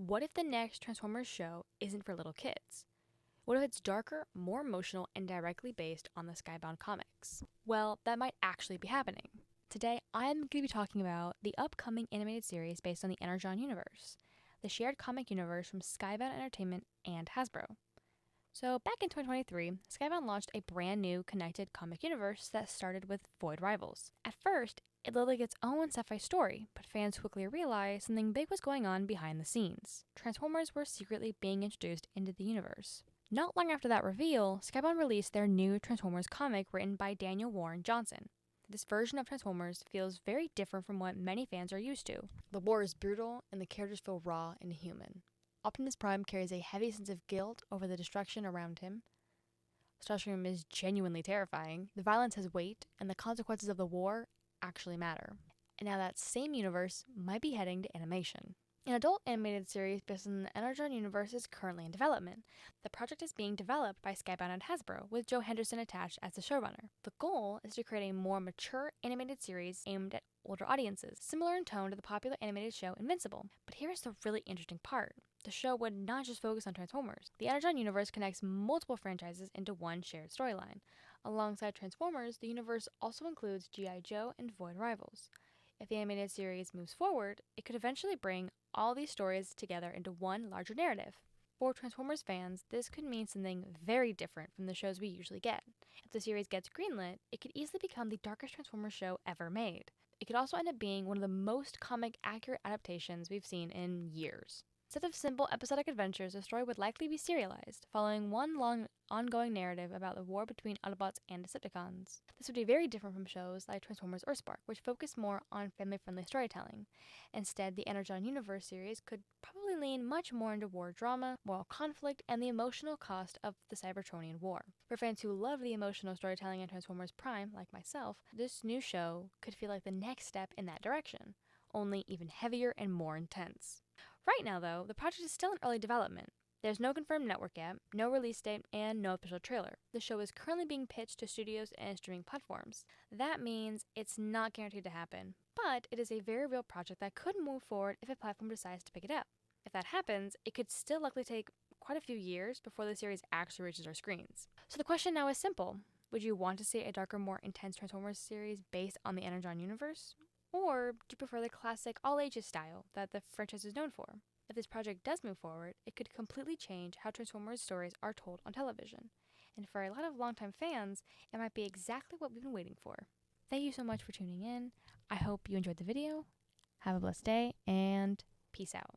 What if the next Transformers show isn't for little kids? What if it's darker, more emotional, and directly based on the Skybound comics? Well, that might actually be happening. Today, I'm going to be talking about the upcoming animated series based on the Energon universe, the shared comic universe from Skybound Entertainment and Hasbro. So, back in 2023, Skybound launched a brand new connected comic universe that started with Void Rivals. At first, it looked like its own sci-fi story, but fans quickly realized something big was going on behind the scenes. Transformers were secretly being introduced into the universe. Not long after that reveal, Skybound released their new Transformers comic written by Daniel Warren Johnson. This version of Transformers feels very different from what many fans are used to. The war is brutal, and the characters feel raw and human. Optimus Prime carries a heavy sense of guilt over the destruction around him. Starscream is genuinely terrifying. The violence has weight, and the consequences of the war actually matter. And now that same universe might be heading to animation. An adult animated series based on the Energon universe is currently in development. The project is being developed by Skybound and Hasbro, with Joe Henderson attached as the showrunner. The goal is to create a more mature animated series aimed at older audiences, similar in tone to the popular animated show Invincible. But here's the really interesting part. The show would not just focus on Transformers. The Energon universe connects multiple franchises into one shared storyline. Alongside Transformers, the universe also includes G.I. Joe and Void Rivals. If the animated series moves forward, it could eventually bring all these stories together into one larger narrative. For Transformers fans, this could mean something very different from the shows we usually get. If the series gets greenlit, it could easily become the darkest Transformers show ever made. It could also end up being one of the most comic accurate adaptations we've seen in years. Instead of simple episodic adventures, the story would likely be serialized, following one long ongoing narrative about the war between Autobots and Decepticons. This would be very different from shows like Transformers Earthspark, which focus more on family-friendly storytelling. Instead, the Energon Universe series could probably lean much more into war drama, moral conflict, and the emotional cost of the Cybertronian War. For fans who love the emotional storytelling in Transformers Prime, like myself, this new show could feel like the next step in that direction, only even heavier and more intense. Right now, though, the project is still in early development. There's no confirmed network yet, no release date, and no official trailer. The show is currently being pitched to studios and streaming platforms. That means it's not guaranteed to happen, but it is a very real project that could move forward if a platform decides to pick it up. If that happens, it could still likely take quite a few years before the series actually reaches our screens. So the question now is simple. Would you want to see a darker, more intense Transformers series based on the Energon universe? Or do you prefer the classic all-ages style that the franchise is known for? If this project does move forward, it could completely change how Transformers stories are told on television. And for a lot of longtime fans, it might be exactly what we've been waiting for. Thank you so much for tuning in. I hope you enjoyed the video. Have a blessed day, and peace out.